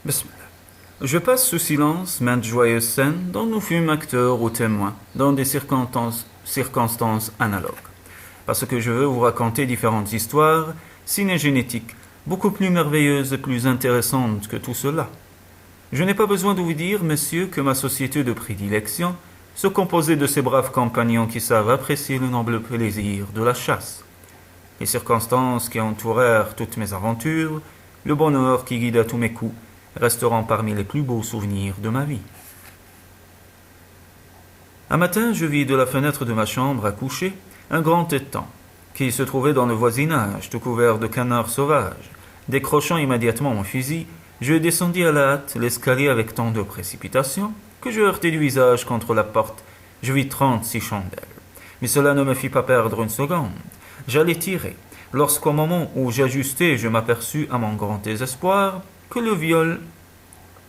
Bismillah. Je passe sous silence maintes joyeuses scènes dont nous fûmes acteurs ou témoins dans des circonstances analogues. Parce que je veux vous raconter différentes histoires cinégénétiques, beaucoup plus merveilleuses et plus intéressantes que tout cela. Je n'ai pas besoin de vous dire, messieurs, que ma société de prédilection se composait de ces braves compagnons qui savent apprécier le noble plaisir de la chasse. Les circonstances qui entourèrent toutes mes aventures, le bonheur qui guida tous mes coups, resteront parmi les plus beaux souvenirs de ma vie. Un matin, je vis de la fenêtre de ma chambre à coucher un grand étang qui se trouvait dans le voisinage, tout couvert de canards sauvages. Décrochant immédiatement mon fusil, je descendis à la hâte l'escalier avec tant de précipitation que je heurtai du visage contre la porte. Je vis 36 chandelles. Mais cela ne me fit pas perdre une seconde. J'allais tirer, lorsqu'au moment où j'ajustais, je m'aperçus à mon grand désespoir que le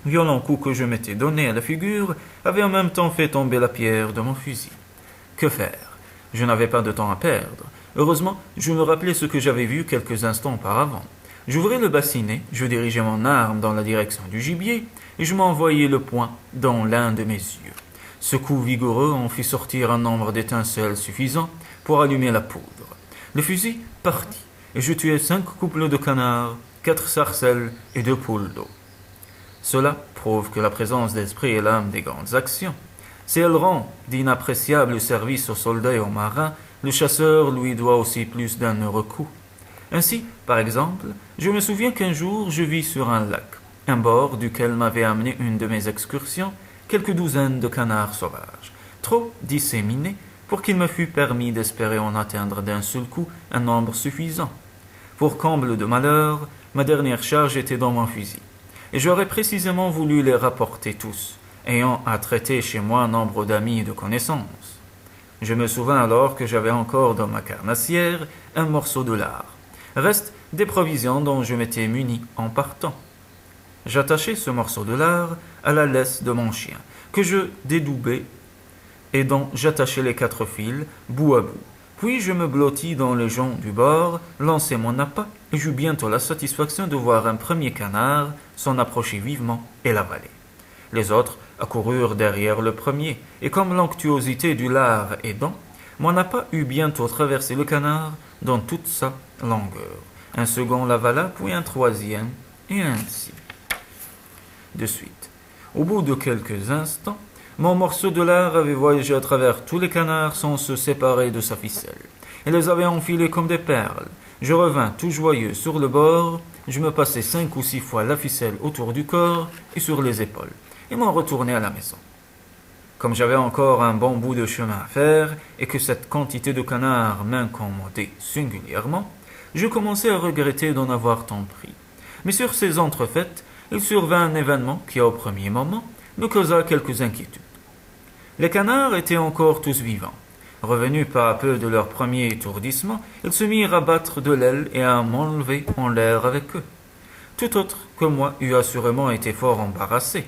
violent coup que je m'étais donné à la figure avait en même temps fait tomber la pierre de mon fusil. Que faire? Je n'avais pas de temps à perdre. Heureusement, je me rappelais ce que j'avais vu quelques instants auparavant. J'ouvrais le bassinet, je dirigeais mon arme dans la direction du gibier, et je m'envoyai le poing dans l'un de mes yeux. Ce coup vigoureux en fit sortir un nombre d'étincelles suffisant pour allumer la poudre. Le fusil partit, et je tuai 5 couples de canards, 4 sarcelles et 2 poules d'eau. Cela prouve que la présence d'esprit est l'âme des grandes actions. Si elle rend d'inappréciables services aux soldats et aux marins, le chasseur lui doit aussi plus d'un heureux coup. Ainsi, par exemple, je me souviens qu'un jour je vis sur un lac, un bord duquel m'avait amené une de mes excursions, quelques douzaines de canards sauvages, trop disséminés pour qu'il me fût permis d'espérer en atteindre d'un seul coup un nombre suffisant. Pour comble de malheur, ma dernière charge était dans mon fusil, et j'aurais précisément voulu les rapporter tous, ayant à traiter chez moi un nombre d'amis et de connaissances. Je me souvins alors que j'avais encore dans ma carnassière un morceau de lard, reste des provisions dont je m'étais muni en partant. J'attachai ce morceau de lard à la laisse de mon chien, que je dédoubai et dont j'attachai les 4 fils, bout à bout. Puis je me blottis dans le jonc du bord, lançai mon appât, et j'eus bientôt la satisfaction de voir un premier canard s'en approcher vivement et l'avaler. Les autres accoururent derrière le premier, et comme l'onctuosité du lard aidant, mon appât eut bientôt traversé le canard dans toute sa longueur. Un second l'avala, puis un troisième, et ainsi de suite. Au bout de quelques instants, mon morceau de lard avait voyagé à travers tous les canards sans se séparer de sa ficelle, et les avait enfilés comme des perles. Je revins tout joyeux sur le bord, je me passai 5 ou 6 fois la ficelle autour du corps et sur les épaules, et m'en retournai à la maison. Comme j'avais encore un bon bout de chemin à faire, et que cette quantité de canards m'incommodait singulièrement, je commençai à regretter d'en avoir tant pris. Mais sur ces entrefaites, il survint un événement qui, au premier moment, me causa quelques inquiétudes. Les canards étaient encore tous vivants. Revenus peu à peu de leur premier étourdissement, ils se mirent à battre de l'aile et à m'enlever en l'air avec eux. Tout autre que moi eût assurément été fort embarrassé.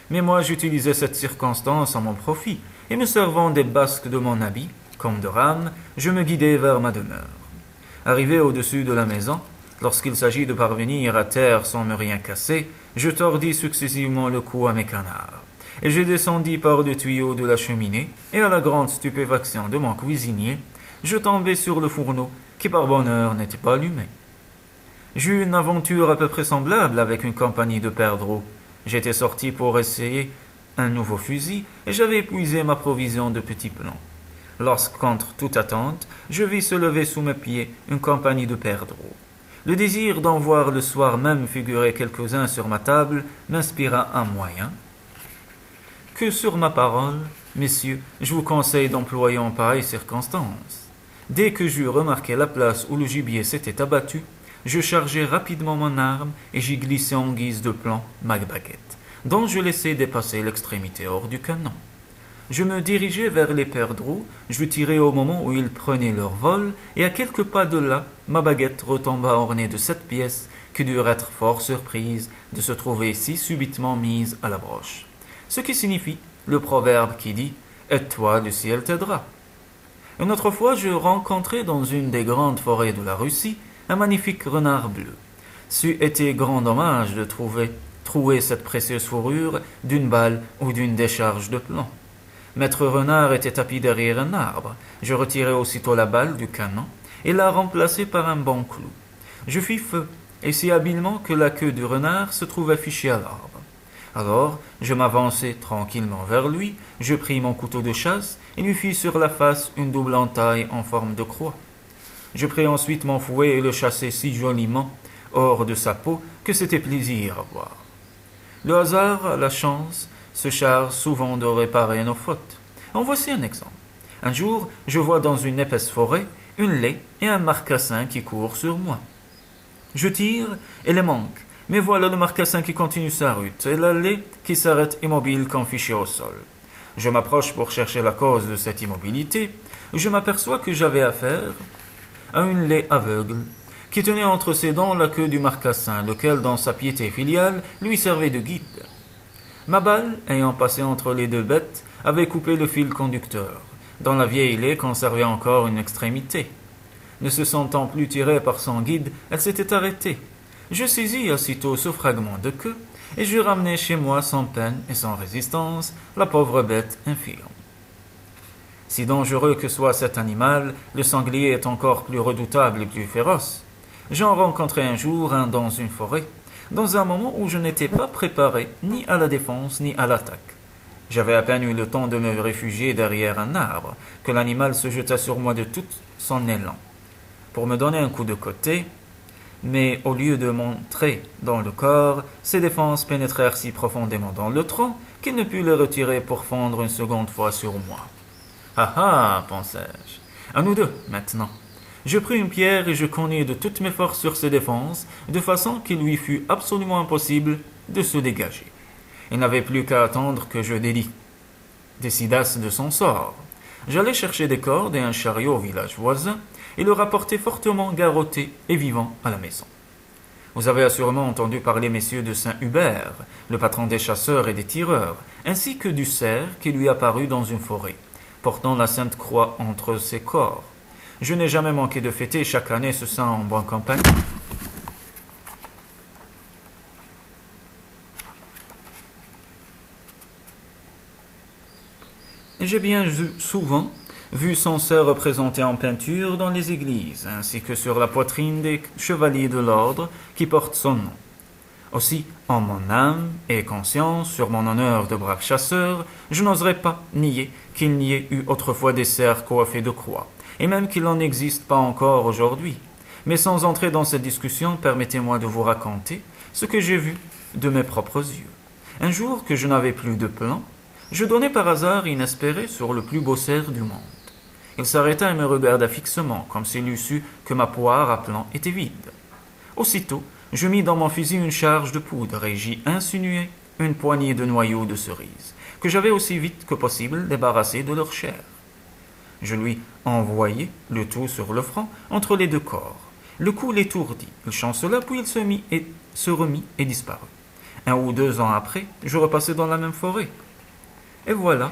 Mais moi j'utilisais cette circonstance à mon profit, et me servant des basques de mon habit, comme de rames, je me guidai vers ma demeure. Arrivé au-dessus de la maison, lorsqu'il s'agit de parvenir à terre sans me rien casser, je tordis successivement le cou à mes canards, et je descendis par le tuyau de la cheminée, et à la grande stupéfaction de mon cuisinier, je tombai sur le fourneau, qui par bonheur n'était pas allumé. J'eus une aventure à peu près semblable avec une compagnie de perdreaux. J'étais sorti pour essayer un nouveau fusil, et j'avais épuisé ma provision de petits plomb. Lorsqu'entre toute attente, je vis se lever sous mes pieds une compagnie de perdreaux. Le désir d'en voir le soir même figurer quelques-uns sur ma table m'inspira un moyen que, sur ma parole, messieurs, je vous conseille d'employer en pareille circonstance. Dès que j'eus remarqué la place où le gibier s'était abattu, je chargeai rapidement mon arme et j'y glissai en guise de plan ma baguette, dont je laissai dépasser l'extrémité hors du canon. Je me dirigeai vers les perdreaux, je tirai au moment où ils prenaient leur vol, et à quelques pas de là, ma baguette retomba ornée de 7 pièces qui durent être fort surprises de se trouver si subitement mises à la broche. Ce qui signifie le proverbe qui dit « Aide-toi, le ciel t'aidera ». Une autre fois, je rencontrai dans une des grandes forêts de la Russie un magnifique renard bleu. C'eût été grand dommage de trouver trouer cette précieuse fourrure d'une balle ou d'une décharge de plomb. Maître Renard était tapis derrière un arbre. Je retirai aussitôt la balle du canon et la remplaçai par un bon clou. Je fis feu, et si habilement que la queue du renard se trouvait fichée à l'arbre. Alors, je m'avançai tranquillement vers lui, je pris mon couteau de chasse et lui fis sur la face une double entaille en forme de croix. Je pris ensuite mon fouet et le chassai si joliment hors de sa peau que c'était plaisir à voir. Le hasard, la chance, se charge souvent de réparer nos fautes. En voici un exemple. Un jour, je vois dans une épaisse forêt une laie et un marcassin qui courent sur moi. Je tire et les manque, mais voilà le marcassin qui continue sa route et la laie qui s'arrête immobile comme fichée au sol. Je m'approche pour chercher la cause de cette immobilité. Je m'aperçois que j'avais affaire à une laie aveugle qui tenait entre ses dents la queue du marcassin, lequel, dans sa piété filiale, lui servait de guide. Ma balle, ayant passé entre les deux bêtes, avait coupé le fil conducteur. Dans la vieille laie conservait encore une extrémité. Ne se sentant plus tirée par son guide, elle s'était arrêtée. Je saisis aussitôt ce fragment de queue et je ramenai chez moi sans peine et sans résistance la pauvre bête infirme. Si dangereux que soit cet animal, le sanglier est encore plus redoutable et plus féroce. J'en rencontrai un jour un dans une forêt, dans un moment où je n'étais pas préparé ni à la défense ni à l'attaque. J'avais à peine eu le temps de me réfugier derrière un arbre, que l'animal se jeta sur moi de tout son élan, pour me donner un coup de côté, mais au lieu de m'entrer dans le corps, ses défenses pénétrèrent si profondément dans le tronc qu'il ne put les retirer pour fondre une seconde fois sur moi. Ah ah, pensai-je, à nous deux, maintenant. Je pris une pierre et je cognis de toutes mes forces sur ses défenses, de façon qu'il lui fut absolument impossible de se dégager. Il n'avait plus qu'à attendre que je décidasse de son sort. J'allai chercher des cordes et un chariot au village voisin et le rapportai fortement garrotté et vivant à la maison. Vous avez assurément entendu parler, messieurs, de Saint Hubert, le patron des chasseurs et des tireurs, ainsi que du cerf qui lui apparut dans une forêt, portant la Sainte Croix entre ses corps. Je n'ai jamais manqué de fêter chaque année ce saint en bonne compagnie. J'ai bien souvent vu son cerf représenté en peinture dans les églises, ainsi que sur la poitrine des chevaliers de l'ordre qui portent son nom. Aussi, en mon âme et conscience, sur mon honneur de brave chasseur, je n'oserais pas nier qu'il n'y ait eu autrefois des cerfs coiffés de croix, et même qu'il n'en existe pas encore aujourd'hui. Mais sans entrer dans cette discussion, permettez-moi de vous raconter ce que j'ai vu de mes propres yeux. Un jour que je n'avais plus de plan, je donnai par hasard inespéré sur le plus beau cerf du monde. Il s'arrêta et me regarda fixement, comme s'il eût su que ma poire à plan était vide. Aussitôt, je mis dans mon fusil une charge de poudre et j'y insinuai une poignée de noyaux de cerises, que j'avais aussi vite que possible débarrassés de leur chair. Je lui envoyai le tout sur le front, entre les deux corps. Le coup l'étourdit, il chancela, puis il se remit et disparut. 1 ou 2 ans après, je repassai dans la même forêt. Et voilà,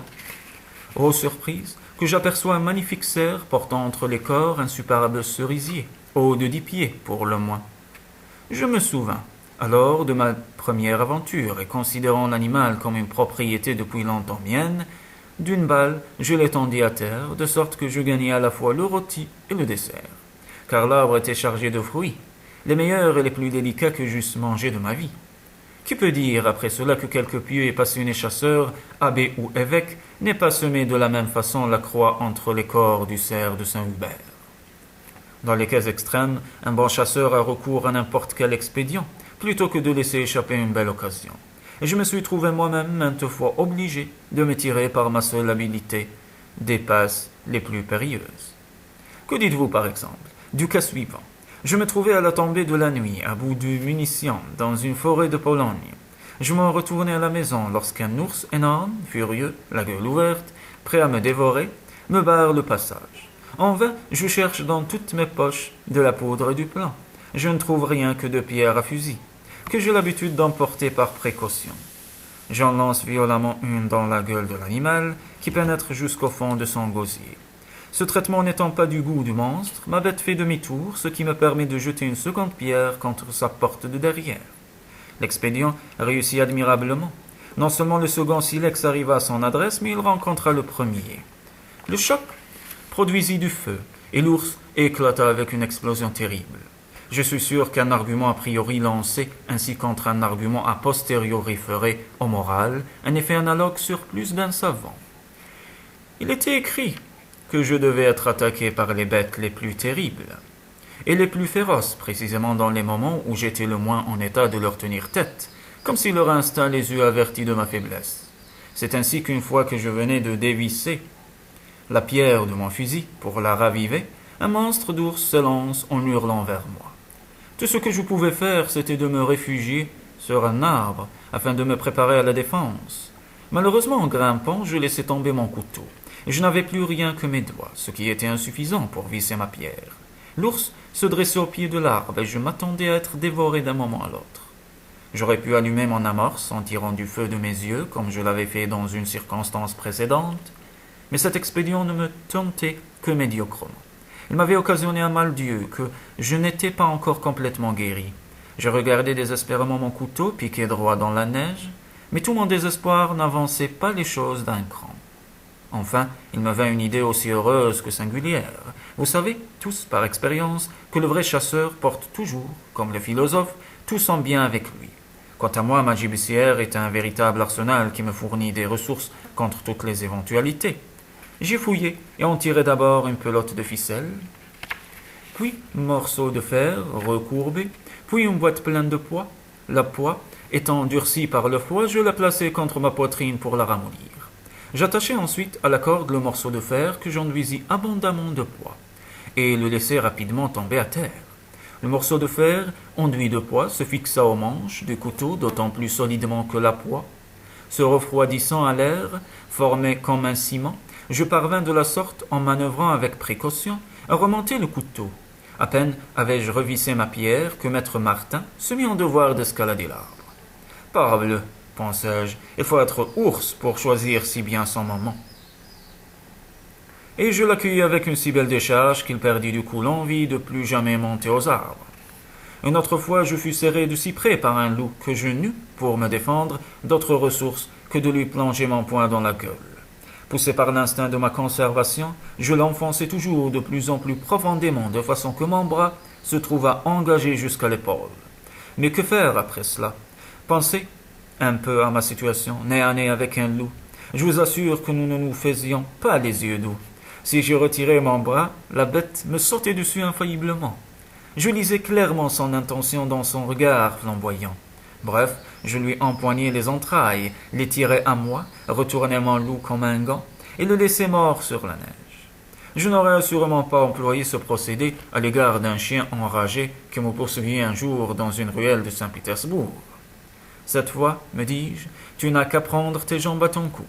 ô surprise, que j'aperçois un magnifique cerf portant entre les corps un superbe cerisier, haut de 10 pieds pour le moins. Je me souvins alors de ma première aventure, et considérant l'animal comme une propriété depuis longtemps mienne, d'une balle, je l'étendis à terre, de sorte que je gagnai à la fois le rôti et le dessert, car l'arbre était chargé de fruits, les meilleurs et les plus délicats que j'eusse mangés de ma vie. Qui peut dire après cela que quelque pieux et passionné chasseur, abbé ou évêque, n'ait pas semé de la même façon la croix entre les corps du cerf de Saint-Hubert? Dans les cas extrêmes, un bon chasseur a recours à n'importe quel expédient, plutôt que de laisser échapper une belle occasion. Et je me suis trouvé moi-même maintes fois obligé de me tirer par ma seule habileté des passes les plus périlleuses. Que dites-vous par exemple du cas suivant? Je me trouvais à la tombée de la nuit, à bout de munitions, dans une forêt de Pologne. Je m'en retournai à la maison lorsqu'un ours énorme, furieux, la gueule ouverte, prêt à me dévorer, me barre le passage. En vain, je cherche dans toutes mes poches de la poudre et du plomb. Je ne trouve rien que de pierres à fusil, que j'ai l'habitude d'emporter par précaution. J'en lance violemment une dans la gueule de l'animal, qui pénètre jusqu'au fond de son gosier. Ce traitement n'étant pas du goût du monstre, ma bête fait demi-tour, ce qui me permet de jeter une seconde pierre contre sa porte de derrière. L'expédient réussit admirablement. Non seulement le second silex arriva à son adresse, mais il rencontra le premier. Le choc produisit du feu, et l'ours éclata avec une explosion terrible. Je suis sûr qu'un argument a priori lancé, ainsi qu'entre un argument a posteriori ferait, au moral, un effet analogue sur plus d'un savant. Il était écrit que je devais être attaqué par les bêtes les plus terribles, et les plus féroces, précisément dans les moments où j'étais le moins en état de leur tenir tête, comme si leur instinct les eût avertis de ma faiblesse. C'est ainsi qu'une fois que je venais de dévisser la pierre de mon fusil pour la raviver, un monstre d'ours se lance en hurlant vers moi. Tout ce que je pouvais faire, c'était de me réfugier sur un arbre afin de me préparer à la défense. Malheureusement, en grimpant, je laissai tomber mon couteau, et je n'avais plus rien que mes doigts, ce qui était insuffisant pour visser ma pierre. L'ours se dressait au pied de l'arbre, et je m'attendais à être dévoré d'un moment à l'autre. J'aurais pu allumer mon amorce en tirant du feu de mes yeux, comme je l'avais fait dans une circonstance précédente, mais cet expédient ne me tentait que médiocrement. Il m'avait occasionné un mal Dieu que je n'étais pas encore complètement guéri. Je regardais désespérément mon couteau piqué droit dans la neige, mais tout mon désespoir n'avançait pas les choses d'un cran. Enfin, il me vint une idée aussi heureuse que singulière. Vous savez, tous par expérience, que le vrai chasseur porte toujours, comme le philosophe, tout son bien avec lui. Quant à moi, ma gibecière est un véritable arsenal qui me fournit des ressources contre toutes les éventualités. J'ai fouillé et en tiré d'abord une pelote de ficelle, puis un morceau de fer recourbé, puis une boîte pleine de pois. La poix étant durcie par le froid, je la plaçai contre ma poitrine pour la ramollir. J'attachai ensuite à la corde le morceau de fer que j'enduisis abondamment de pois, et le laissai rapidement tomber à terre. Le morceau de fer, enduit de pois, se fixa au manche du couteau d'autant plus solidement que la poix, se refroidissant à l'air, formait comme un ciment. Je parvins de la sorte, en manœuvrant avec précaution, à remonter le couteau. À peine avais-je revissé ma pierre que maître Martin se mit en devoir d'escalader l'arbre. Parbleu, pensai-je, il faut être ours pour choisir si bien son moment. Et je l'accueillis avec une si belle décharge qu'il perdit du coup l'envie de plus jamais monter aux arbres. Une autre fois, je fus serré de si près par un loup que je n'eus, pour me défendre, d'autre ressource que de lui plonger mon poing dans la gueule. Poussé par l'instinct de ma conservation, je l'enfonçai toujours de plus en plus profondément, de façon que mon bras se trouva engagé jusqu'à l'épaule. Mais que faire après cela? Pensez un peu à ma situation, nez à nez avec un loup. Je vous assure que nous ne nous faisions pas les yeux doux. Si je retirais mon bras, la bête me sautait dessus infailliblement. Je lisais clairement son intention dans son regard flamboyant. Bref, je lui empoignai les entrailles, les tirai à moi, retournai mon loup comme un gant, et le laissai mort sur la neige. Je n'aurais assurément pas employé ce procédé à l'égard d'un chien enragé qui me poursuivit un jour dans une ruelle de Saint-Pétersbourg. Cette fois, me dis-je, tu n'as qu'à prendre tes jambes à ton cou.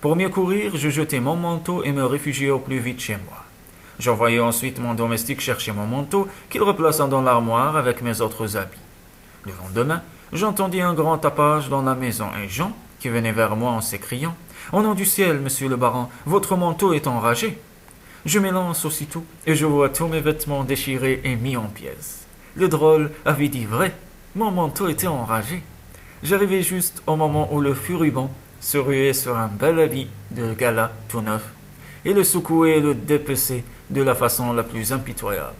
Pour mieux courir, je jetai mon manteau et me réfugiai au plus vite chez moi. J'envoyai ensuite mon domestique chercher mon manteau, qu'il replaça dans l'armoire avec mes autres habits. Le lendemain, j'entendis un grand tapage dans la maison et Jean, qui venait vers moi en s'écriant « Au nom du ciel, monsieur le baron, votre manteau est enragé !» Je m'élance aussitôt et je vois tous mes vêtements déchirés et mis en pièces. Le drôle avait dit vrai, mon manteau était enragé. J'arrivai juste au moment où le furibond se ruait sur un bel habit de gala tout neuf et le secouait et le dépeçait de la façon la plus impitoyable.